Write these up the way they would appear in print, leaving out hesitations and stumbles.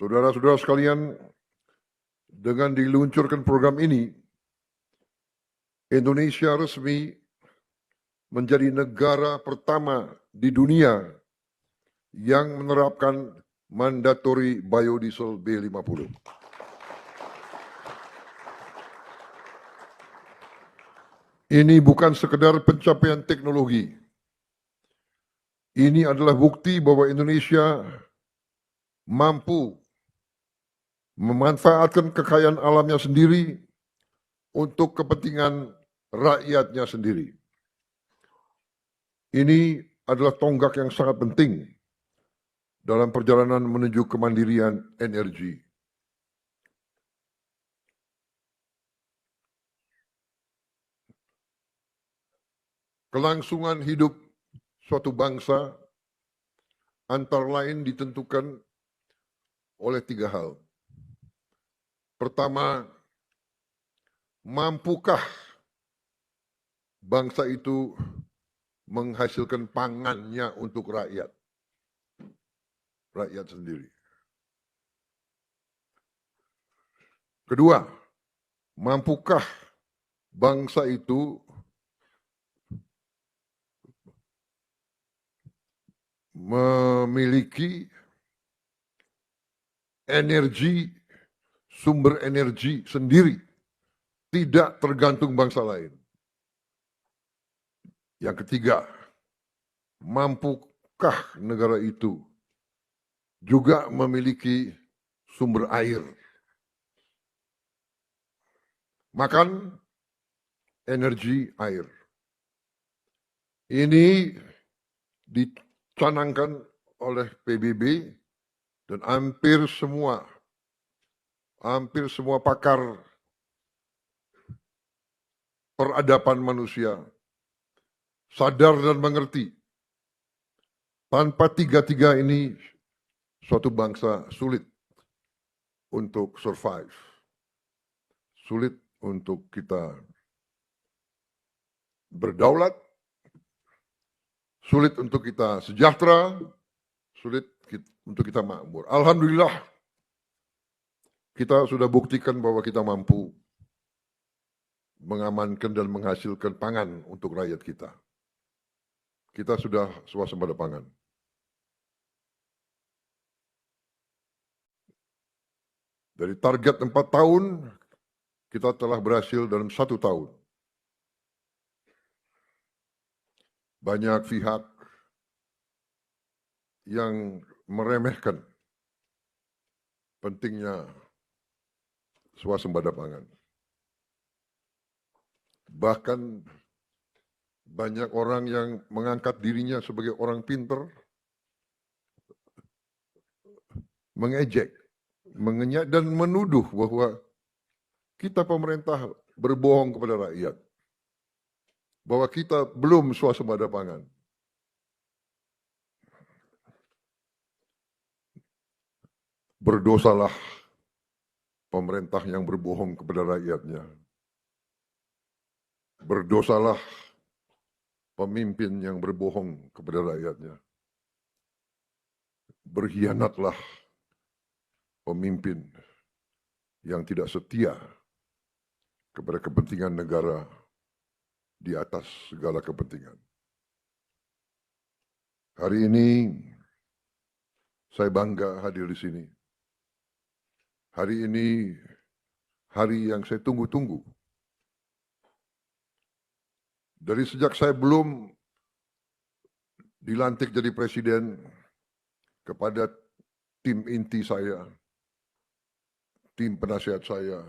Saudara-saudara sekalian, dengan diluncurkan program ini, Indonesia resmi menjadi negara pertama di dunia yang menerapkan mandatory biodiesel B50. Ini bukan sekedar pencapaian teknologi. Ini adalah bukti bahwa Indonesia mampu memanfaatkan kekayaan alamnya sendiri untuk kepentingan rakyatnya sendiri. Ini adalah tonggak yang sangat penting dalam perjalanan menuju kemandirian energi. Kelangsungan hidup suatu bangsa antara lain ditentukan oleh 3 hal. Pertama, mampukah bangsa itu menghasilkan pangannya untuk rakyat sendiri. Kedua, mampukah bangsa itu memiliki energi, sumber energi sendiri, tidak tergantung bangsa lain. Yang ketiga, mampukah negara itu juga memiliki sumber air? Makan, energi, air. Ini dicanangkan oleh PBB dan hampir semua pakar peradaban manusia sadar dan mengerti. Tanpa tiga-tiga ini, suatu bangsa sulit untuk survive. Sulit untuk kita berdaulat, sulit untuk kita sejahtera, sulit untuk kita makmur. Alhamdulillah, kita sudah buktikan bahwa kita mampu mengamankan dan menghasilkan pangan untuk rakyat kita. Kita sudah swasembada pangan. Dari target 4 tahun, kita telah berhasil dalam 1 tahun. Banyak pihak yang meremehkan pentingnya swasembada pangan. Bahkan banyak orang yang mengangkat dirinya sebagai orang pinter, mengejek, mengenyak dan menuduh bahwa kita pemerintah berbohong kepada rakyat. Bahwa kita belum swasembada pangan. Berdosalah pemerintah yang berbohong kepada rakyatnya. Berdosalah pemimpin yang berbohong kepada rakyatnya. Berkhianatlah pemimpin yang tidak setia kepada kepentingan negara di atas segala kepentingan. Hari ini saya bangga hadir di sini. Hari ini hari yang saya tunggu-tunggu. Dari sejak saya belum dilantik jadi presiden, kepada tim inti saya, tim penasihat saya,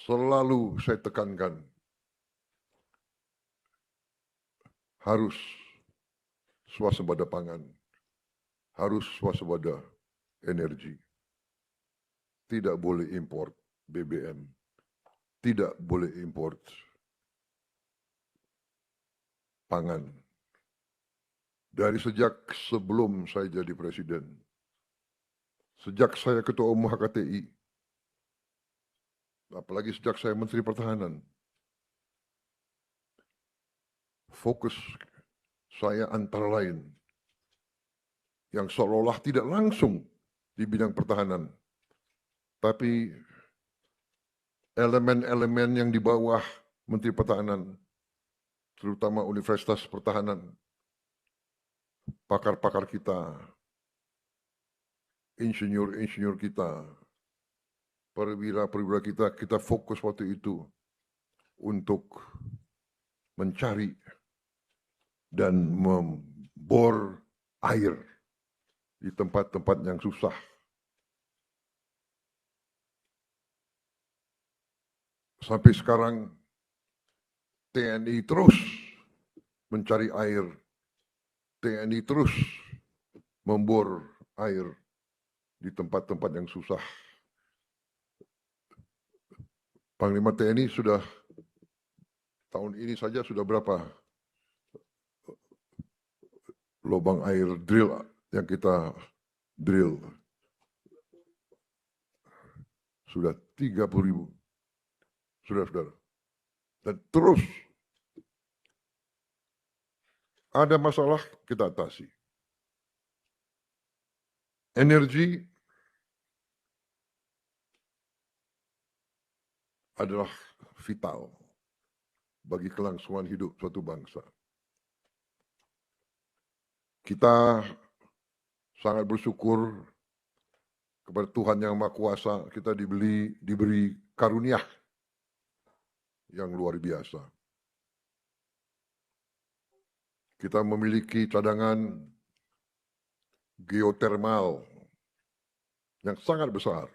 selalu saya tekankan harus swasembada pangan, harus swasembada energi. Tidak boleh import BBM, tidak boleh import pangan. Dari sejak sebelum saya jadi presiden, sejak saya ketua umum HKTI, apalagi sejak saya Menteri Pertahanan, fokus saya antara lain yang seolah-olah tidak langsung di bidang pertahanan. Tapi elemen-elemen yang di bawah Menteri Pertahanan, terutama Universitas Pertahanan, pakar-pakar kita, insinyur-insinyur kita, perwira-perwira kita fokus waktu itu untuk mencari dan membor air di tempat-tempat yang susah. Sampai sekarang TNI terus mencari air, TNI terus membor air di tempat-tempat yang susah. Panglima TNI sudah tahun ini saja sudah berapa lubang air drill yang kita drill? Sudah 30.000. Saudara-saudara. Dan terus ada masalah kita atasi. Energi adalah vital bagi kelangsungan hidup suatu bangsa. Kita sangat bersyukur kepada Tuhan Yang Maha Kuasa, kita diberi karunia yang luar biasa. Kita memiliki cadangan geotermal yang sangat besar.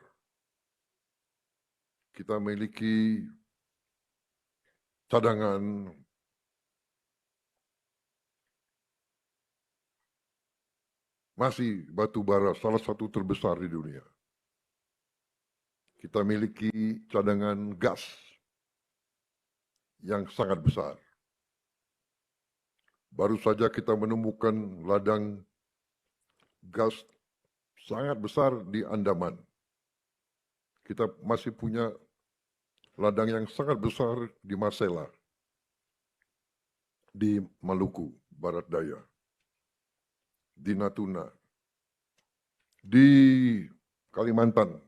Kita memiliki cadangan masih batu bara salah satu terbesar di dunia. Kita memiliki cadangan gas yang sangat besar. Baru saja kita menemukan ladang gas sangat besar di Andaman. Kita masih punya ladang yang sangat besar di Marcella, di Maluku, Barat Daya, di Natuna, di Kalimantan.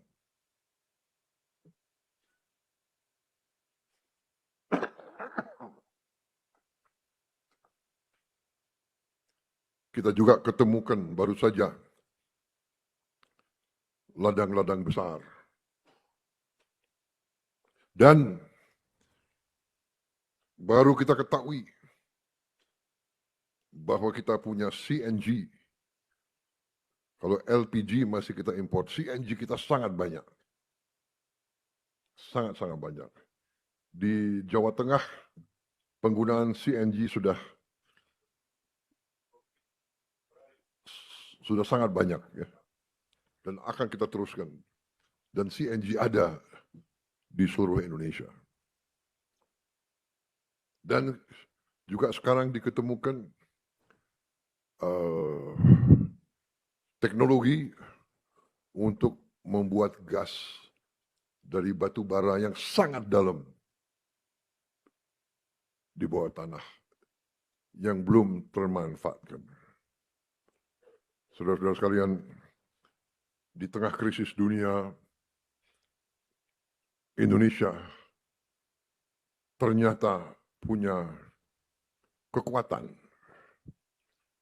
Kita juga ketemukan baru saja ladang-ladang besar. Dan baru kita ketahui bahwa kita punya CNG. Kalau LPG masih kita import, CNG kita sangat banyak. Sangat-sangat banyak. Di Jawa Tengah, penggunaan CNG sudah sangat banyak, ya, dan akan kita teruskan. Dan CNG ada di seluruh Indonesia. Dan juga sekarang diketemukan teknologi untuk membuat gas dari batu bara yang sangat dalam di bawah tanah yang belum termanfaatkan. Saudara-saudara sekalian, di tengah krisis dunia, Indonesia ternyata punya kekuatan.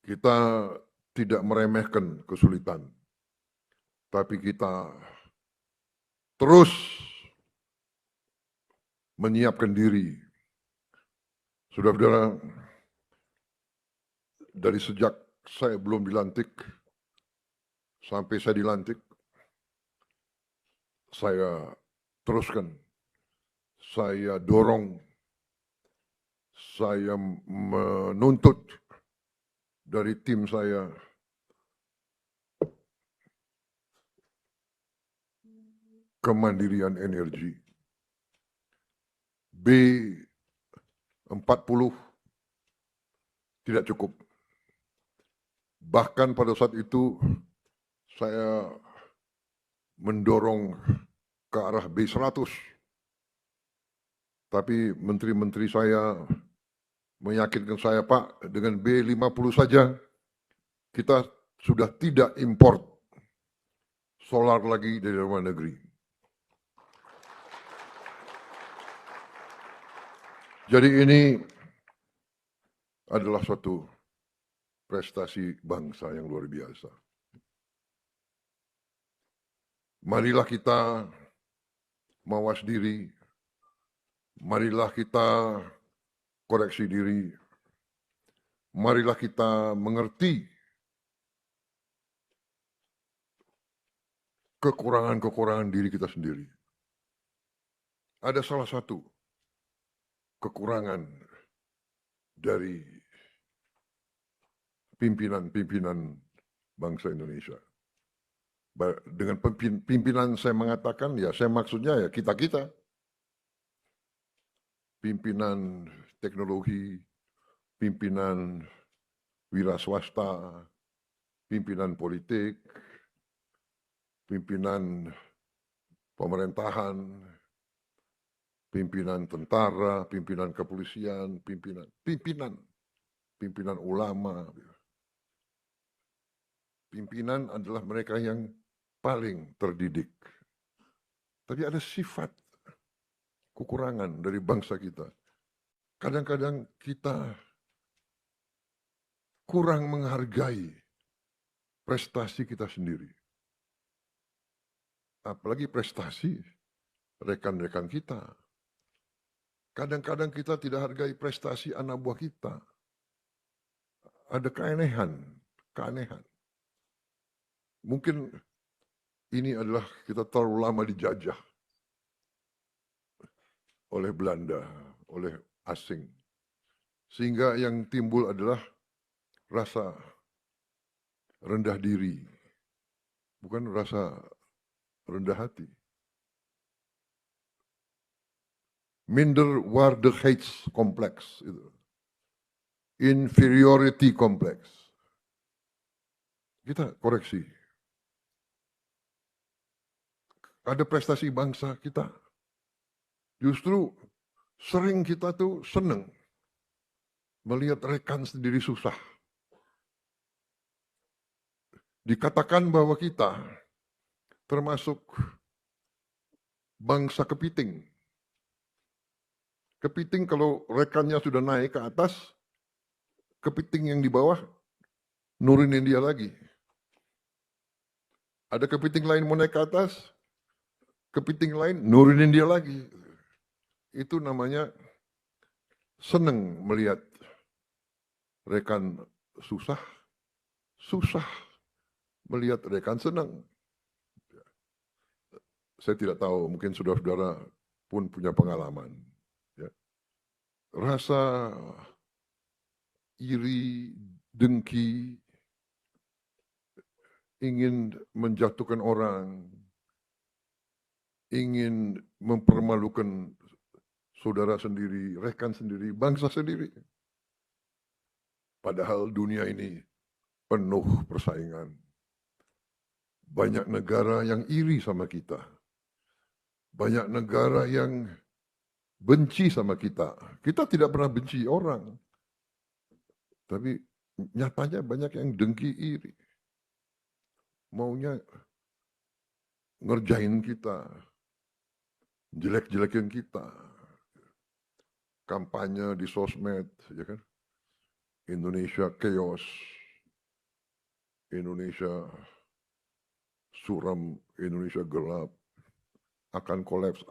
Kita tidak meremehkan kesulitan, tapi kita terus menyiapkan diri. Saudara-saudara, dari sejak saya belum dilantik sampai saya dilantik, saya teruskan, saya dorong, saya menuntut dari tim saya kemandirian energi. B40 tidak cukup. Bahkan pada saat itu saya mendorong ke arah B100. Tapi menteri-menteri saya meyakinkan saya, Pak, dengan B50 saja kita sudah tidak import solar lagi dari luar negeri. Jadi ini adalah suatu prestasi bangsa yang luar biasa. Marilah kita mawas diri, marilah kita koreksi diri, marilah kita mengerti kekurangan-kekurangan diri kita sendiri. Ada salah satu kekurangan dari pimpinan-pimpinan bangsa Indonesia. Dengan pimpinan saya mengatakan, ya saya maksudnya ya kita-kita. Pimpinan teknologi, pimpinan wira swasta, pimpinan politik, pimpinan pemerintahan, pimpinan tentara, pimpinan kepolisian, pimpinan ulama. Pimpinan adalah mereka yang paling terdidik. Tapi ada sifat kekurangan dari bangsa kita. Kadang-kadang kita kurang menghargai prestasi kita sendiri. Apalagi prestasi rekan-rekan kita. Kadang-kadang kita tidak hargai prestasi anak buah kita. Ada keanehan. Mungkin ini adalah kita terlalu lama dijajah oleh Belanda, oleh asing. Sehingga yang timbul adalah rasa rendah diri, bukan rasa rendah hati. Minderwaardigheidscomplex, inferiority complex. Kita koreksi. Ada prestasi bangsa kita. Justru sering kita tuh senang melihat rekan sendiri susah. Dikatakan bahwa kita termasuk bangsa kepiting. Kepiting kalau rekannya sudah naik ke atas, kepiting yang di bawah nurunin dia lagi. Ada kepiting lain mau naik ke atas, kepiting lain nurunin dia lagi. Itu namanya senang melihat rekan susah melihat rekan senang. Saya tidak tahu, mungkin saudara-saudara pun punya pengalaman. Ya. Rasa iri, dengki, ingin menjatuhkan orang, ingin mempermalukan saudara sendiri, rekan sendiri, bangsa sendiri. Padahal dunia ini penuh persaingan. Banyak negara yang iri sama kita. Banyak negara yang benci sama kita. Kita tidak pernah benci orang. Tapi nyatanya banyak yang dengki iri. Maunya ngerjain kita. Jelek-jelekin kita. Kampanye di sosmed, ya kan? Indonesia chaos. Indonesia suram, Indonesia gelap. Akan kolaps.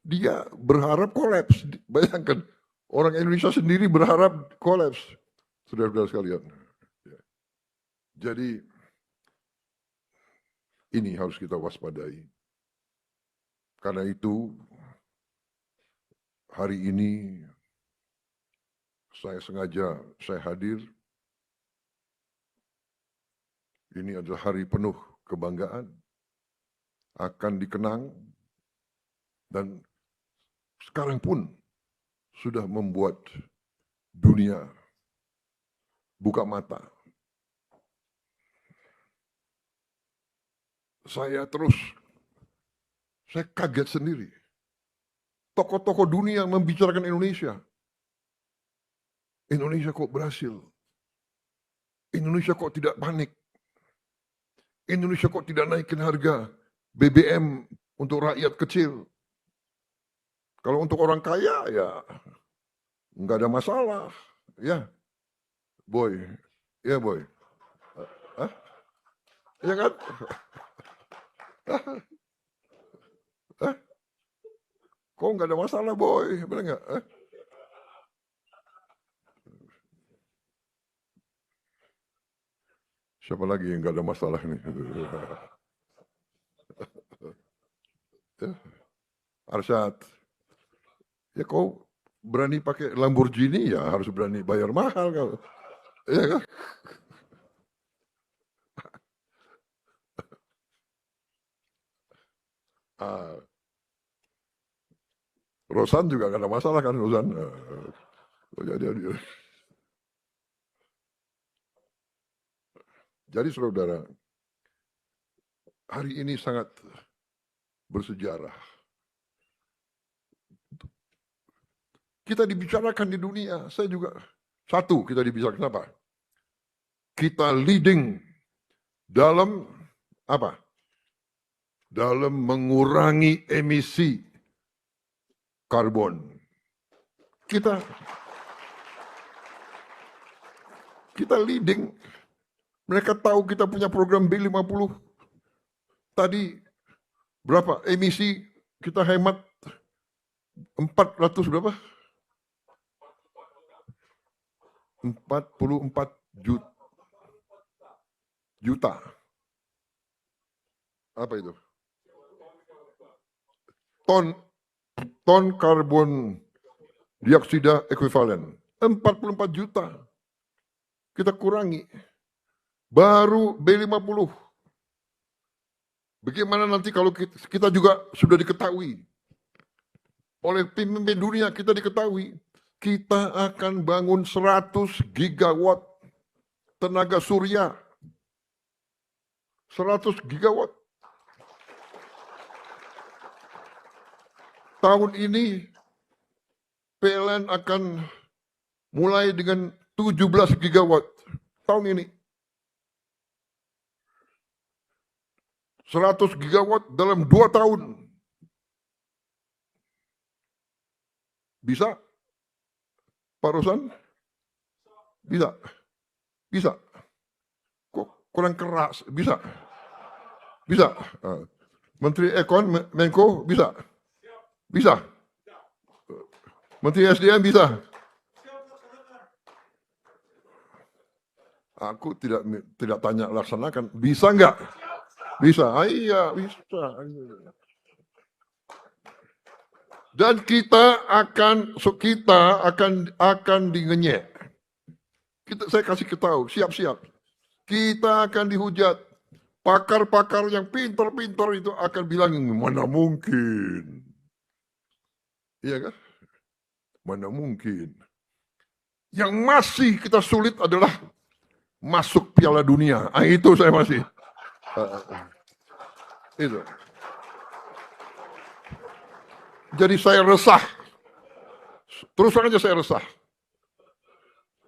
Dia berharap kolaps. Bayangkan, orang Indonesia sendiri berharap kolaps. Saudara-saudara sekalian. Jadi, ini harus kita waspadai. Karena itu, hari ini saya sengaja hadir. Ini adalah hari penuh kebanggaan. Akan dikenang. Dan sekarang pun sudah membuat dunia buka mata. Saya kaget sendiri. Tokoh-tokoh dunia membicarakan Indonesia. Indonesia kok berhasil? Indonesia kok tidak panik? Indonesia kok tidak naikin harga BBM untuk rakyat kecil. Kalau untuk orang kaya ya nggak ada masalah. Ya, boy. Ya, boy. Hah? Ya kan? Hah? Kok nggak ada masalah, boy? Benar nggak? Hah? Siapa lagi yang nggak ada masalah nih? Ya, Arsyad. Ya kau berani pakai Lamborghini ya harus berani bayar mahal kau. Ya kan? Ah, Rosan juga gak ada masalah kan Rosan. Jadi, jadi saudara, hari ini sangat bersejarah. Kita dibicarakan di dunia. Saya juga satu kita dibicarakan apa? Kita leading dalam apa? Dalam mengurangi emisi karbon. Kita leading. Mereka tahu kita punya program B50. Tadi berapa emisi kita hemat 400 berapa? 44 juta. Apa itu? Ton karbon dioksida ekuivalen. 44 juta. Kita kurangi. Baru B50. Bagaimana nanti kalau kita juga sudah diketahui oleh pemimpin dunia, kita diketahui kita akan bangun 100 gigawatt tenaga surya. 100 gigawatt. Tahun ini PLN akan mulai dengan 17 gigawatt. Tahun ini. 100 gigawatt dalam 2 tahun. Bisa? Pak Rosan? Bisa? Bisa? Kok kurang keras? Bisa? Bisa? Menteri Ekon, Menko, bisa? Bisa? Menteri SDM bisa? Aku tidak tanya laksanakan. Bisa nggak? Bisa. Iya, bisa. Dan kita akan dingenyek. Saya kasih ketahui, siap-siap. Kita akan dihujat. Pakar-pakar yang pintar-pintar itu akan bilang, mana mungkin. Iya kan? Mana mungkin. Yang masih kita sulit adalah masuk Piala Dunia. Itu saya masih. Itu. Jadi saya resah. Terus saja saya resah.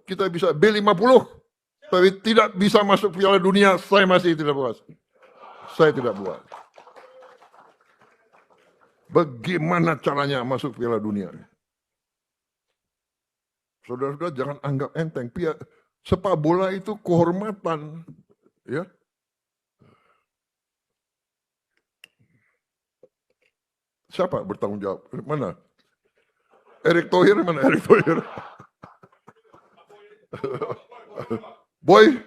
Kita bisa B50, tapi tidak bisa masuk Piala Dunia, saya masih tidak puas. Saya tidak puas. Bagaimana caranya masuk Piala Dunia? Saudara-saudara jangan anggap enteng. Sepak bola itu kehormatan, ya. Siapa bertanggung jawab? Mana? Erick Thohir mana? Erick Thohir. Boy,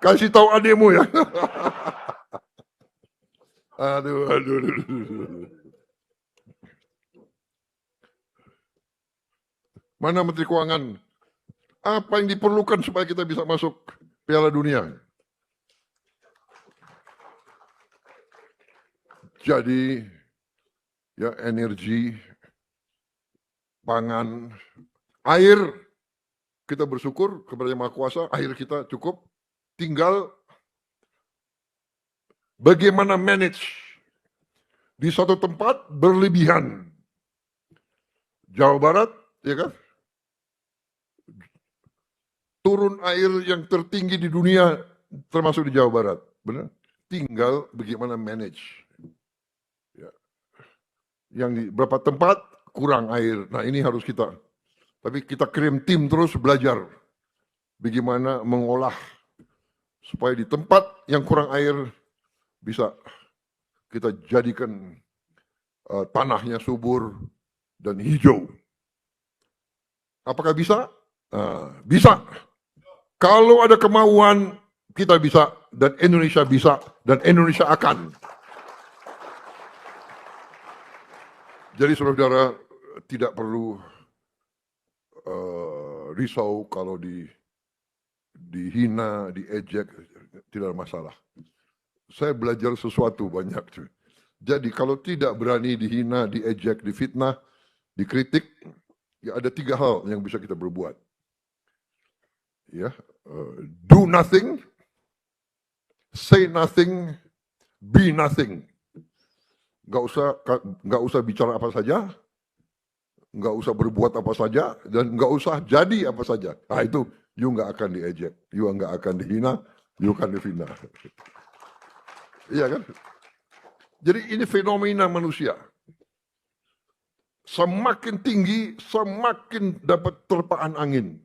kasih tahu adikmu ya. Aduh. Mana Menteri Keuangan? Apa yang diperlukan supaya kita bisa masuk Piala Dunia? Jadi, ya energi, pangan, air, kita bersyukur kepada Yang Maha Kuasa, air kita cukup. Tinggal bagaimana manage di satu tempat berlebihan. Jawa Barat, ya kan? Turun air yang tertinggi di dunia termasuk di Jawa Barat, benar? tinggal bagaimana manage. Ya. Yang di beberapa tempat kurang air. Nah ini harus kita, tapi kita kirim tim terus belajar bagaimana mengolah supaya di tempat yang kurang air bisa kita jadikan tanahnya subur dan hijau. Apakah bisa? Bisa. Kalau ada kemauan, kita bisa, dan Indonesia bisa, dan Indonesia akan. Jadi saudara-saudara tidak perlu risau kalau dihina, diejek, tidak ada masalah. Saya belajar sesuatu banyak. Jadi kalau tidak berani dihina, diejek, difitnah, dikritik, ya ada 3 hal yang bisa kita berbuat. Ya, do nothing, say nothing, be nothing. Nggak usah bicara apa saja, nggak usah berbuat apa saja, dan nggak usah jadi apa saja. Nah itu, you nggak akan diejek, you nggak akan dihina, you akan difitnah. Iya kan? Jadi ini fenomena manusia. Semakin tinggi, semakin dapat terpaan angin.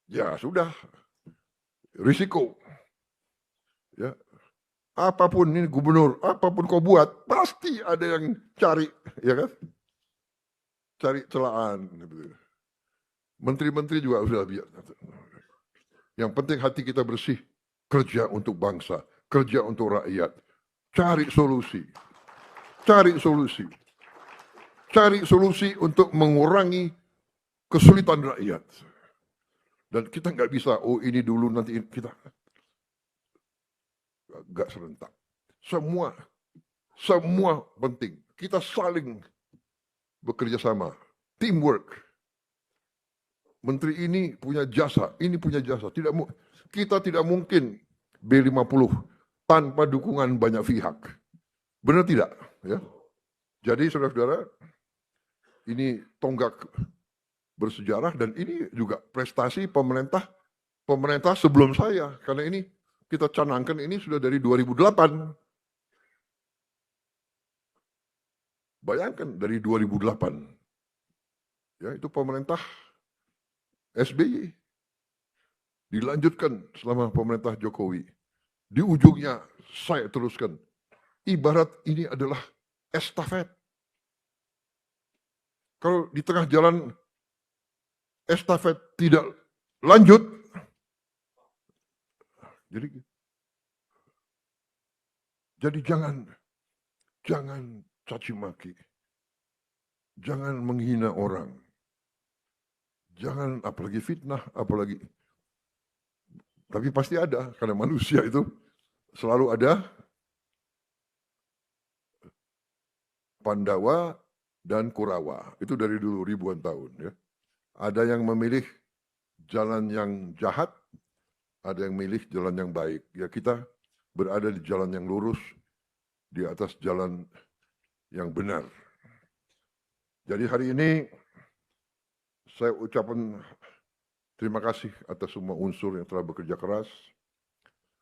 Ya sudah, risiko. Ya, apapun ini gubernur, apapun kau buat, pasti ada yang cari, ya kan? Cari celaan. Menteri-menteri juga sudah biar. Yang penting hati kita bersih, kerja untuk bangsa, kerja untuk rakyat, cari solusi, cari solusi, cari solusi untuk mengurangi kesulitan rakyat. Dan kita nggak bisa, oh ini dulu nanti kita nggak serentak. Semua penting. Kita saling bekerja sama, teamwork. Menteri ini punya jasa, ini punya jasa. Kita tidak mungkin B50 tanpa dukungan banyak pihak. Benar tidak? Ya. Jadi saudara-saudara, ini tonggak bersejarah dan ini juga prestasi pemerintah sebelum saya. Karena ini kita canangkan ini sudah dari 2008. Bayangkan dari 2008. Ya, itu pemerintah SBY. Dilanjutkan selama pemerintah Jokowi. Di ujungnya saya teruskan. Ibarat ini adalah estafet. Kalau di tengah jalan estafet tidak lanjut, jadi jangan caci maki, jangan menghina orang, jangan apalagi fitnah, apalagi. Tapi pasti ada, karena manusia itu selalu ada Pandawa dan Kurawa. Itu dari dulu ribuan tahun. Ya. Ada yang memilih jalan yang jahat, ada yang memilih jalan yang baik. Ya kita berada di jalan yang lurus, di atas jalan yang benar. Jadi hari ini saya ucapkan terima kasih atas semua unsur yang telah bekerja keras.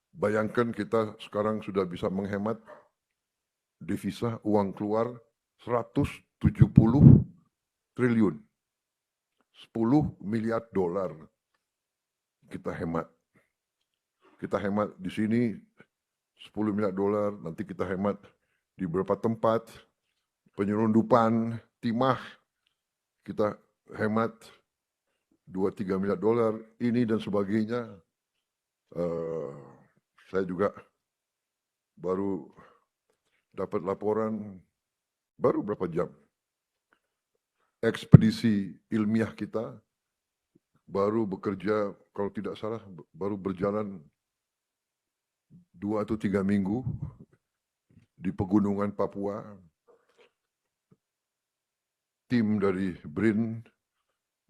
Bayangkan kita sekarang sudah bisa menghemat devisa uang keluar 170 triliun. 10 miliar dolar kita hemat. Kita hemat di sini 10 miliar dolar, nanti kita hemat di beberapa tempat, penyelundupan, timah, kita hemat 2-3 miliar dolar, ini dan sebagainya. Saya juga baru dapat laporan, baru berapa jam, ekspedisi ilmiah kita baru bekerja, kalau tidak salah, baru berjalan 2 atau 3 minggu di pegunungan Papua. Tim dari BRIN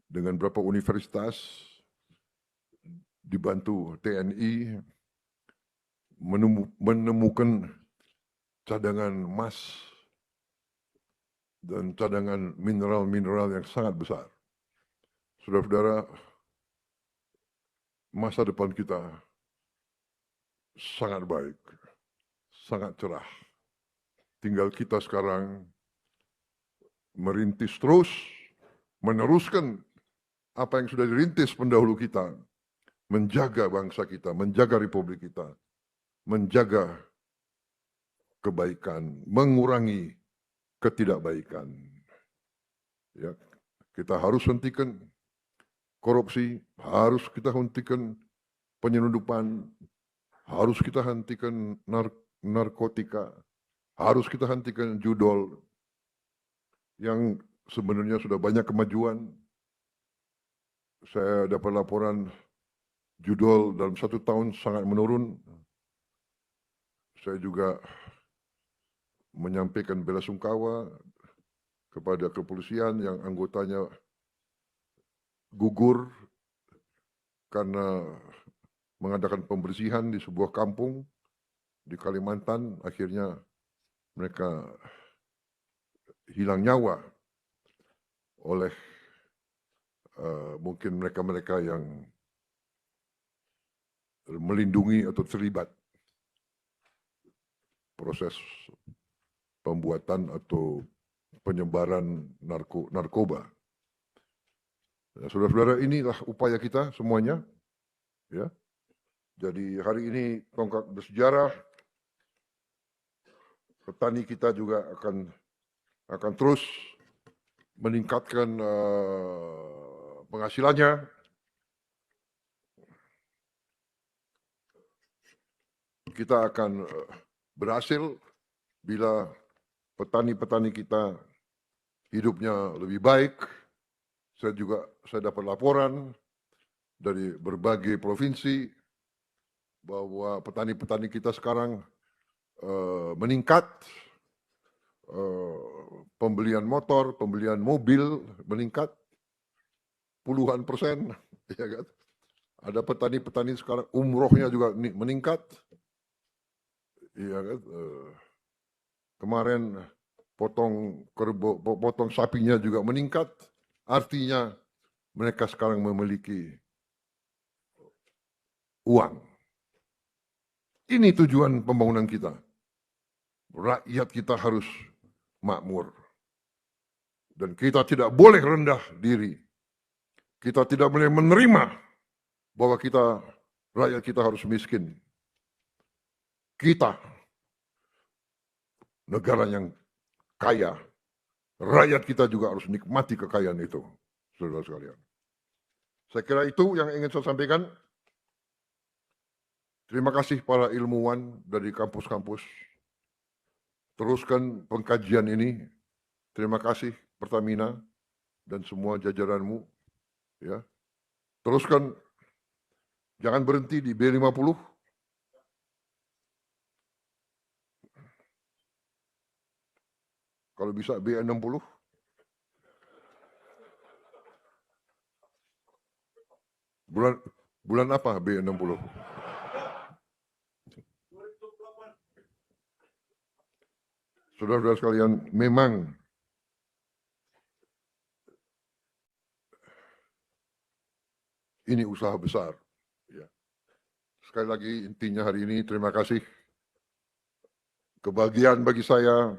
dengan beberapa universitas dibantu TNI menemukan cadangan emas dan cadangan mineral-mineral yang sangat besar. Saudara-saudara, masa depan kita sangat baik, sangat cerah. Tinggal kita sekarang merintis terus, meneruskan apa yang sudah dirintis pendahulu kita, menjaga bangsa kita, menjaga republik kita, menjaga kebaikan, mengurangi ketidakbaikan. Ya, kita harus hentikan korupsi, harus kita hentikan penyelundupan, harus kita hentikan narkotika, harus kita hentikan judol yang sebenarnya sudah banyak kemajuan. Saya dapat laporan judol dalam 1 tahun sangat menurun. Saya juga menyampaikan bela sungkawa kepada kepolisian yang anggotanya gugur karena mengadakan pembersihan di sebuah kampung di Kalimantan. Akhirnya mereka hilang nyawa oleh mungkin mereka-mereka yang melindungi atau terlibat proses pembuatan atau penyebaran narkoba. Ya, saudara-saudara, inilah upaya kita semuanya. Ya. Jadi hari ini tonggak bersejarah. Petani kita juga akan terus meningkatkan penghasilannya. Kita akan berhasil bila petani-petani kita hidupnya lebih baik. Saya dapat laporan dari berbagai provinsi bahwa petani-petani kita sekarang meningkat, pembelian motor, pembelian mobil meningkat puluhan %, ya kan? Ada petani-petani sekarang umrohnya juga meningkat, ya kan? Kemarin potong sapinya juga meningkat, artinya mereka sekarang memiliki uang. Ini tujuan pembangunan kita. Rakyat kita harus makmur. Dan kita tidak boleh rendah diri. Kita tidak boleh menerima bahwa rakyat kita harus miskin. Kita, negara yang kaya, rakyat kita juga harus nikmati kekayaan itu, saudara sekalian. Saya kira itu yang ingin saya sampaikan. Terima kasih para ilmuwan dari kampus-kampus. Teruskan pengkajian ini. Terima kasih Pertamina dan semua jajaranmu. Ya. Teruskan, jangan berhenti di B50. Kalau bisa B60. Bulan apa B60? Saudara-saudara sekalian, memang ini usaha besar. Ya. Sekali lagi intinya hari ini terima kasih. Kebahagiaan bagi saya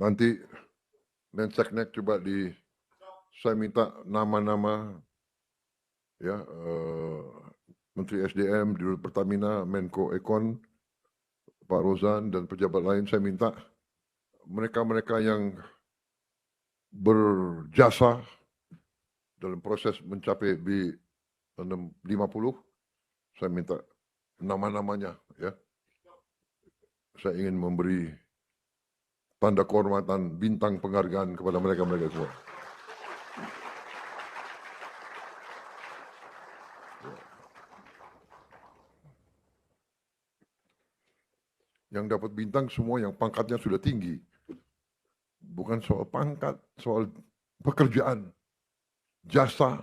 nanti Menseknek coba saya minta nama-nama ya Menteri SDM, Dirut Pertamina, Menko Ekon, Pak Rozan dan pejabat lain, saya minta mereka-mereka yang berjasa dalam proses mencapai B50, saya minta nama-namanya ya. Saya ingin memberi tanda kehormatan, bintang penghargaan kepada mereka-mereka semua. Yang dapat bintang semua yang pangkatnya sudah tinggi. Bukan soal pangkat, soal pekerjaan, jasa,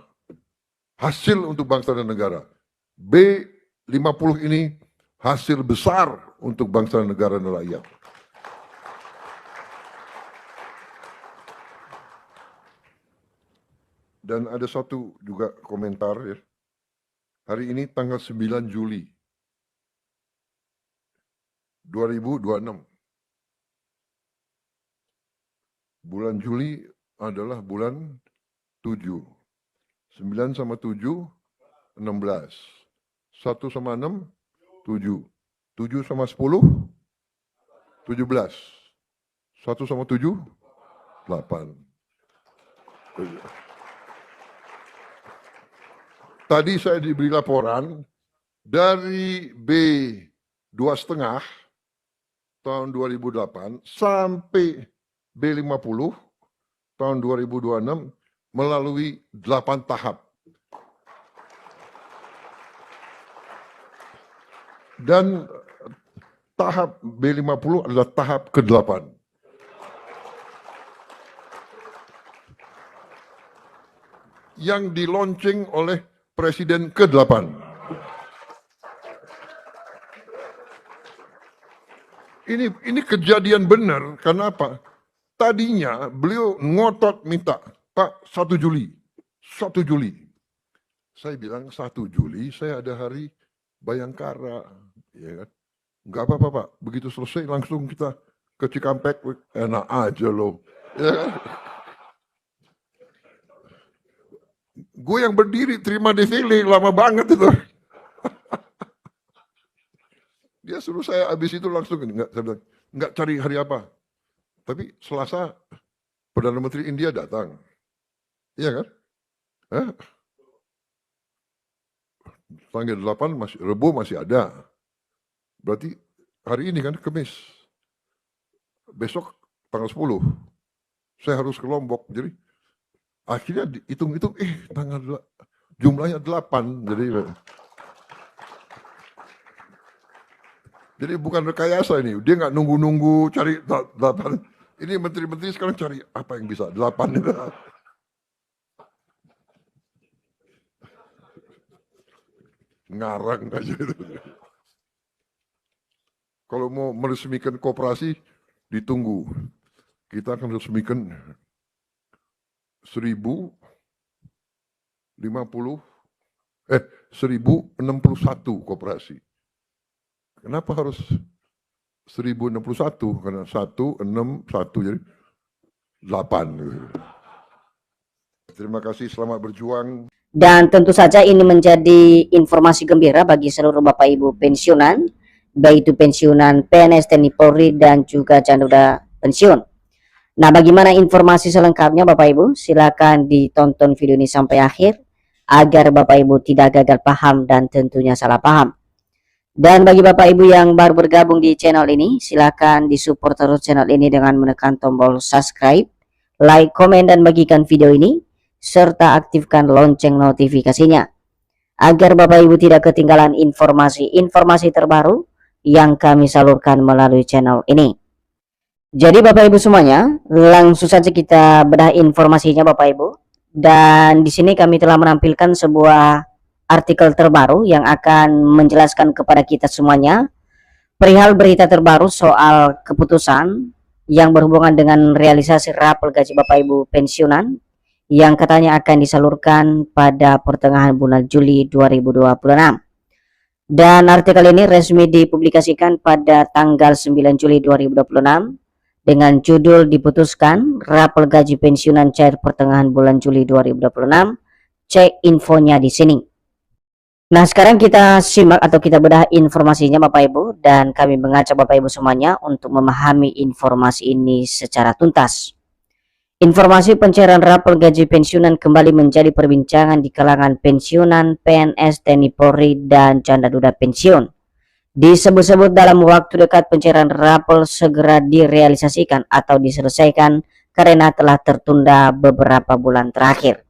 hasil untuk bangsa dan negara. B50 ini hasil besar untuk bangsa dan negara dan rakyat. Dan ada satu juga komentar ya. Hari ini tanggal 9 Juli 2026. Bulan Juli adalah bulan 7. 9 sama 7, 16. 1 sama 6, 7. 7 sama 10, 17. 1 sama 7, 8. Tadi saya diberi laporan dari B2,5 tahun 2008 sampai B50 tahun 2026 melalui 8 tahap. Dan tahap B50 adalah tahap ke-8. Yang dilaunching oleh Presiden ke-8. Ini kejadian benar, karena apa? Tadinya beliau ngotot minta, Pak, 1 Juli. 1 Juli. Saya bilang 1 Juli saya ada hari Bayangkara. Ya kan? Enggak apa-apa, Pak. Begitu selesai langsung kita ke Cikampek. Enak aja loh. Ya kan? Gue yang berdiri terima defile lama banget itu. Dia suruh saya habis itu langsung saya bilang, enggak cari hari apa. Tapi Selasa Perdana Menteri India datang. Iya kan? Tanggal 8 masih Rebo masih ada. Berarti hari ini kan Kamis. Besok tanggal 10. Saya harus ke Lombok. Jadi akhirnya hitung-hitung, jumlahnya 8. Jadi bukan rekayasa ini. Dia nggak nunggu-nunggu cari 8. Ini menteri-menteri sekarang cari apa yang bisa 8 itu. Ngarang aja itu. Kalau mau meresmikan koperasi, ditunggu. Kita akan resmikan 1061 koperasi. Kenapa harus 1061? Karena 1, 6, 1, jadi 8. Terima kasih, selamat berjuang. Dan tentu saja ini menjadi informasi gembira bagi seluruh Bapak Ibu pensiunan, baik itu pensiunan PNS, TNI, Polri, dan juga janda pensiun. Nah, bagaimana informasi selengkapnya Bapak Ibu? Silakan ditonton video ini sampai akhir agar Bapak Ibu tidak gagal paham dan tentunya salah paham. Dan bagi Bapak Ibu yang baru bergabung di channel ini, silakan disupport terus channel ini dengan menekan tombol subscribe, like, komen, dan bagikan video ini, serta aktifkan lonceng notifikasinya, agar Bapak Ibu tidak ketinggalan informasi-informasi terbaru yang kami salurkan melalui channel ini. Jadi Bapak Ibu semuanya, langsung saja kita bedah informasinya Bapak Ibu. Dan di sini kami telah menampilkan sebuah artikel terbaru yang akan menjelaskan kepada kita semuanya perihal berita terbaru soal keputusan yang berhubungan dengan realisasi rapel gaji Bapak Ibu pensiunan yang katanya akan disalurkan pada pertengahan bulan Juli 2026. Dan artikel ini resmi dipublikasikan pada tanggal 9 Juli 2026 dengan judul diputuskan rapel gaji pensiunan cair pertengahan bulan Juli 2026. Cek infonya di sini. Nah, sekarang kita simak atau kita bedah informasinya Bapak Ibu, dan kami mengajak Bapak Ibu semuanya untuk memahami informasi ini secara tuntas. Informasi pencairan rapel gaji pensiunan kembali menjadi perbincangan di kalangan pensiunan, PNS, TNI, Polri, dan janda duda pensiun. Disebut-sebut dalam waktu dekat pencairan rapel segera direalisasikan atau diselesaikan karena telah tertunda beberapa bulan terakhir.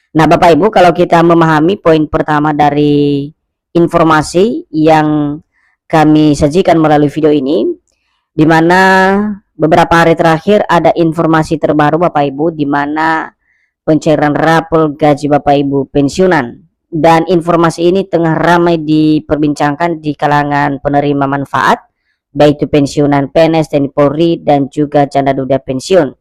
Nah Bapak Ibu, kalau kita memahami poin pertama dari informasi yang kami sajikan melalui video ini, di mana beberapa hari terakhir ada informasi terbaru Bapak Ibu, di mana pencairan rapel gaji Bapak Ibu pensiunan. Dan informasi ini tengah ramai diperbincangkan di kalangan penerima manfaat, baik itu pensiunan PNS, TNI, Polri, dan juga janda duda pensiun.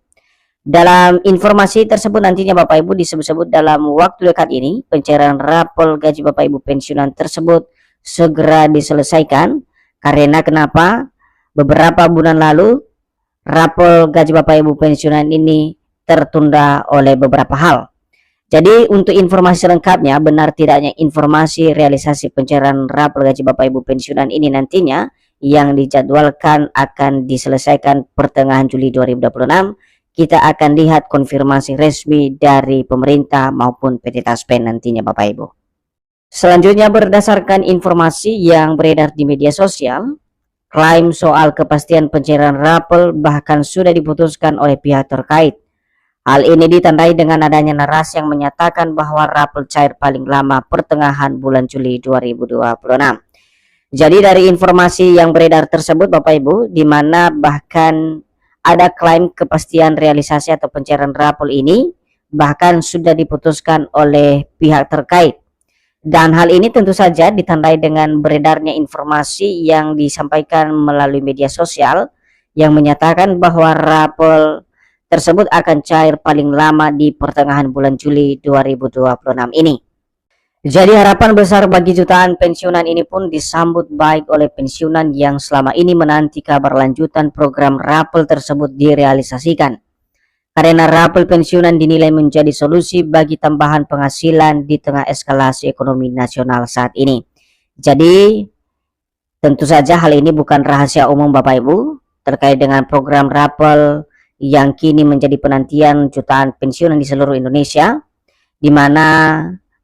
Dalam informasi tersebut nantinya Bapak Ibu disebut-sebut dalam waktu dekat ini pencairan rapor gaji Bapak Ibu pensiunan tersebut segera diselesaikan. Karena kenapa? Beberapa bulan lalu rapor gaji Bapak Ibu pensiunan ini tertunda oleh beberapa hal. Jadi untuk informasi lengkapnya, benar tidaknya informasi realisasi pencairan rapor gaji Bapak Ibu pensiunan ini nantinya yang dijadwalkan akan diselesaikan pertengahan Juli 2026, kita akan lihat konfirmasi resmi dari pemerintah maupun PT Taspen nantinya Bapak Ibu. Selanjutnya berdasarkan informasi yang beredar di media sosial, klaim soal kepastian pencairan rapor bahkan sudah diputuskan oleh pihak terkait. Hal ini ditandai dengan adanya narasi yang menyatakan bahwa rapor cair paling lama pertengahan bulan Juli 2026. Jadi dari informasi yang beredar tersebut Bapak Ibu, di mana bahkan ada klaim kepastian realisasi atau pencairan rapor ini bahkan sudah diputuskan oleh pihak terkait. Dan hal ini tentu saja ditandai dengan beredarnya informasi yang disampaikan melalui media sosial yang menyatakan bahwa rapor tersebut akan cair paling lama di pertengahan bulan Juli 2026 ini. Jadi harapan besar bagi jutaan pensiunan ini pun disambut baik oleh pensiunan yang selama ini menanti kabar lanjutan program rapor tersebut direalisasikan. Karena rapor pensiunan dinilai menjadi solusi bagi tambahan penghasilan di tengah eskalasi ekonomi nasional saat ini. Jadi tentu saja hal ini bukan rahasia umum Bapak Ibu terkait dengan program rapor yang kini menjadi penantian jutaan pensiunan di seluruh Indonesia, di mana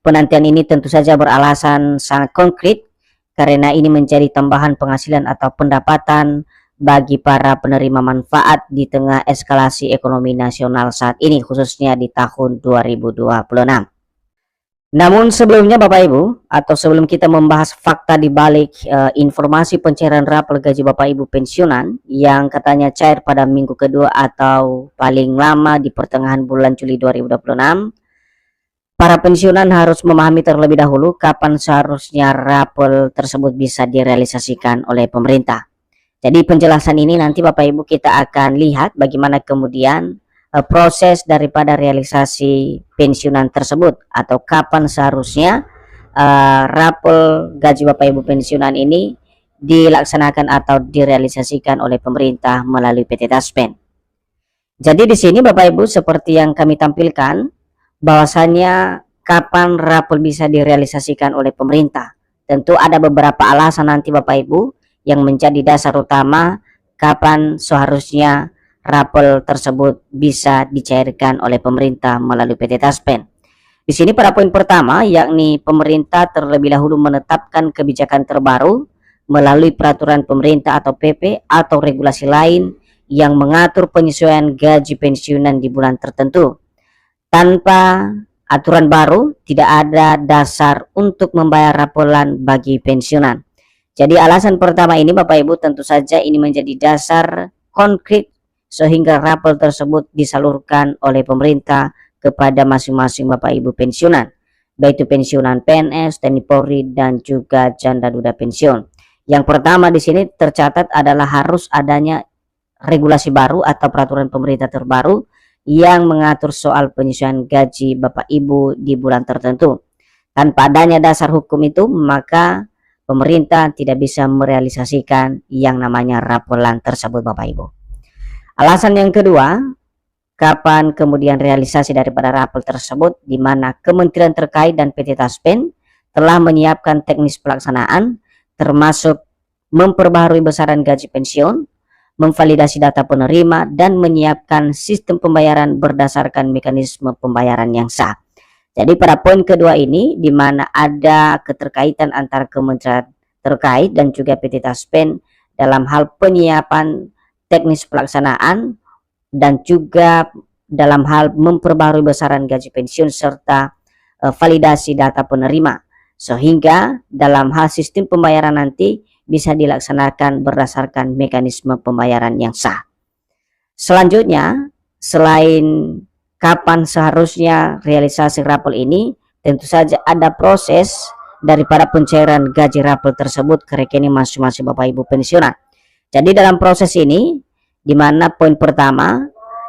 penantian ini tentu saja beralasan sangat konkret karena ini menjadi tambahan penghasilan atau pendapatan bagi para penerima manfaat di tengah eskalasi ekonomi nasional saat ini, khususnya di tahun 2026. Namun sebelumnya Bapak Ibu, atau sebelum kita membahas fakta di balik informasi pencairan rapor gaji Bapak Ibu pensiunan yang katanya cair pada minggu kedua atau paling lama di pertengahan bulan Juli 2026, para pensiunan harus memahami terlebih dahulu kapan seharusnya rapor tersebut bisa direalisasikan oleh pemerintah. Jadi penjelasan ini nanti Bapak Ibu kita akan lihat bagaimana kemudian proses daripada realisasi pensiunan tersebut atau kapan seharusnya rapor gaji Bapak Ibu pensiunan ini dilaksanakan atau direalisasikan oleh pemerintah melalui PT Taspen. Jadi di sini Bapak Ibu seperti yang kami tampilkan bahwasannya kapan rapor bisa direalisasikan oleh pemerintah. Tentu ada beberapa alasan nanti Bapak Ibu yang menjadi dasar utama kapan seharusnya rapor tersebut bisa dicairkan oleh pemerintah melalui PT Taspen. Di sini pada poin pertama yakni pemerintah terlebih dahulu menetapkan kebijakan terbaru melalui peraturan pemerintah atau PP atau regulasi lain yang mengatur penyesuaian gaji pensiunan di bulan tertentu. Tanpa aturan baru tidak ada dasar untuk membayar raporan bagi pensiunan. Jadi alasan pertama ini Bapak Ibu tentu saja ini menjadi dasar konkret sehingga rapor tersebut disalurkan oleh pemerintah kepada masing-masing Bapak Ibu pensiunan, baik itu pensiunan PNS, TNI Polri dan juga janda duda pensiun. Yang pertama di sini tercatat adalah harus adanya regulasi baru atau peraturan pemerintah terbaru yang mengatur soal penyesuaian gaji Bapak Ibu di bulan tertentu. Tanpa adanya dasar hukum itu, maka pemerintah tidak bisa merealisasikan yang namanya raporan tersebut Bapak Ibu. Alasan yang kedua, kapan kemudian realisasi daripada rapor tersebut, di mana kementerian terkait dan PT Taspen telah menyiapkan teknis pelaksanaan termasuk memperbaharui besaran gaji pensiun, memvalidasi data penerima, dan menyiapkan sistem pembayaran berdasarkan mekanisme pembayaran yang sah. Jadi pada poin kedua ini, di mana ada keterkaitan antara kementerian terkait dan juga PT Taspen dalam hal penyiapan teknis pelaksanaan dan juga dalam hal memperbarui besaran gaji pensiun serta validasi data penerima, sehingga dalam hal sistem pembayaran nanti bisa dilaksanakan berdasarkan mekanisme pembayaran yang sah. Selanjutnya, selain kapan seharusnya realisasi rapor ini, tentu saja ada proses daripada pencairan gaji rapor tersebut ke rekening masing-masing Bapak Ibu pensiunan. Jadi dalam proses ini, di mana poin pertama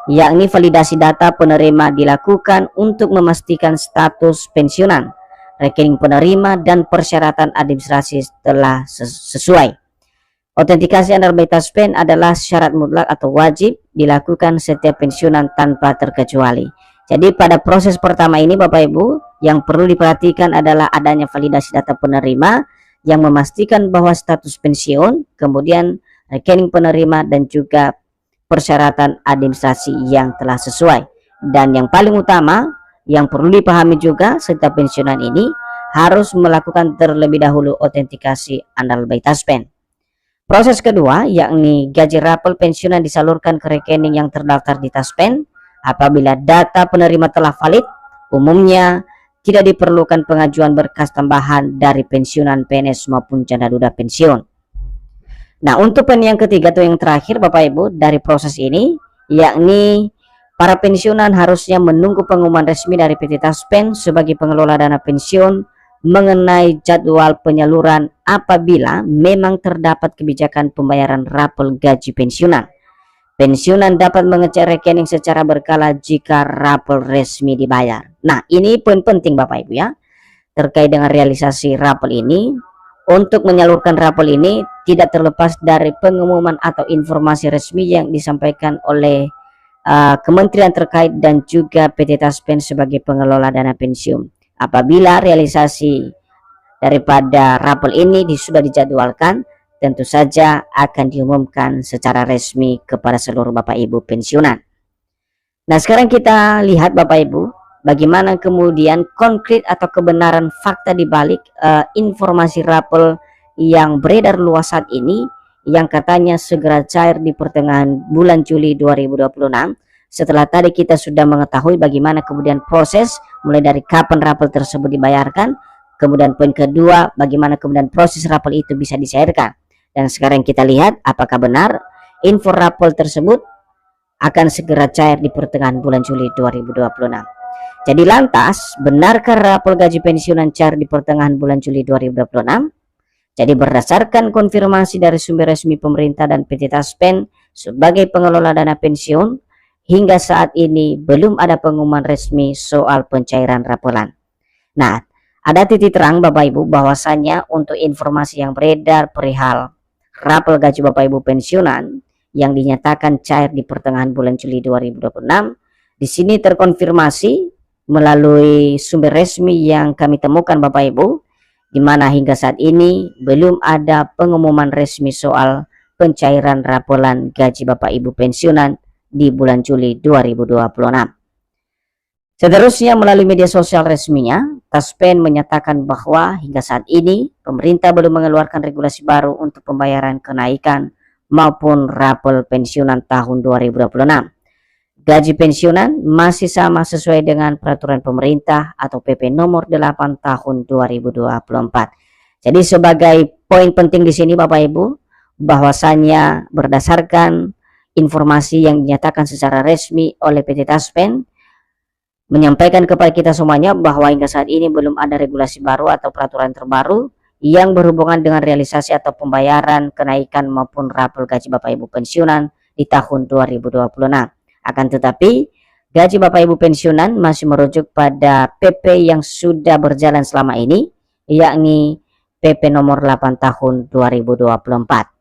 yakni validasi data penerima dilakukan untuk memastikan status pensiunan, rekening penerima, dan persyaratan administrasi telah sesuai. Autentikasi andal by Taspen adalah syarat mutlak atau wajib dilakukan setiap pensiunan tanpa terkecuali. Jadi pada proses pertama ini Bapak Ibu, yang perlu diperhatikan adalah adanya validasi data penerima yang memastikan bahwa status pensiun, kemudian rekening penerima, dan juga persyaratan administrasi yang telah sesuai. Dan yang paling utama yang perlu dipahami juga, setiap pensiunan ini harus melakukan terlebih dahulu autentikasi andal by Taspen. Proses kedua yakni gaji rapel pensiunan disalurkan ke rekening yang terdaftar di Taspen. Apabila data penerima telah valid, umumnya tidak diperlukan pengajuan berkas tambahan dari pensiunan PNS maupun janda duda pensiun. Nah, untuk poin yang ketiga atau yang terakhir Bapak Ibu dari proses ini, yakni para pensiunan harusnya menunggu pengumuman resmi dari PT Taspen sebagai pengelola dana pensiun mengenai jadwal penyaluran apabila memang terdapat kebijakan pembayaran rapel gaji pensiunan. Pensiunan dapat mengecek rekening secara berkala jika rapel resmi dibayar. Nah, ini poin penting Bapak Ibu ya, terkait dengan realisasi rapel ini. Untuk menyalurkan rapel ini tidak terlepas dari pengumuman atau informasi resmi yang disampaikan oleh kementerian terkait dan juga PT Taspen sebagai pengelola dana pensiun. Apabila realisasi daripada rapel ini sudah dijadwalkan, tentu saja akan diumumkan secara resmi kepada seluruh Bapak Ibu pensiunan. Nah, sekarang kita lihat Bapak Ibu, bagaimana kemudian konkret atau kebenaran fakta dibalik informasi rapel yang beredar luas saat ini, yang katanya segera cair di pertengahan bulan Juli 2026. Setelah tadi kita sudah mengetahui bagaimana kemudian proses mulai dari kapan rapel tersebut dibayarkan, kemudian poin kedua bagaimana kemudian proses rapel itu bisa dicairkan. Dan sekarang kita lihat apakah benar info rapel tersebut akan segera cair di pertengahan bulan Juli 2026. Jadi lantas, benarkah rapel gaji pensiunan cair di pertengahan bulan Juli 2026? Jadi berdasarkan konfirmasi dari sumber resmi pemerintah dan PT Taspen sebagai pengelola dana pensiun, hingga saat ini belum ada pengumuman resmi soal pencairan rapelan. Nah, ada titik terang Bapak Ibu bahwasannya untuk informasi yang beredar perihal rapel gaji Bapak Ibu pensiunan yang dinyatakan cair di pertengahan bulan Juli 2026, di sini terkonfirmasi melalui sumber resmi yang kami temukan Bapak Ibu, di mana hingga saat ini belum ada pengumuman resmi soal pencairan rapelan gaji Bapak Ibu pensiunan di bulan Juli 2026. Seterusnya melalui media sosial resminya, Taspen menyatakan bahwa hingga saat ini pemerintah belum mengeluarkan regulasi baru untuk pembayaran kenaikan maupun rapel pensiunan tahun 2026. Gaji pensiunan masih sama sesuai dengan peraturan pemerintah atau PP nomor 8 tahun 2024. Jadi sebagai poin penting di sini Bapak Ibu, bahwasannya berdasarkan informasi yang dinyatakan secara resmi oleh PT Taspen, menyampaikan kepada kita semuanya bahwa hingga saat ini belum ada regulasi baru atau peraturan terbaru yang berhubungan dengan realisasi atau pembayaran kenaikan maupun rapel gaji Bapak Ibu pensiunan di tahun 2026. Akan tetapi gaji Bapak Ibu pensiunan masih merujuk pada PP yang sudah berjalan selama ini, yakni PP nomor 8 tahun 2024.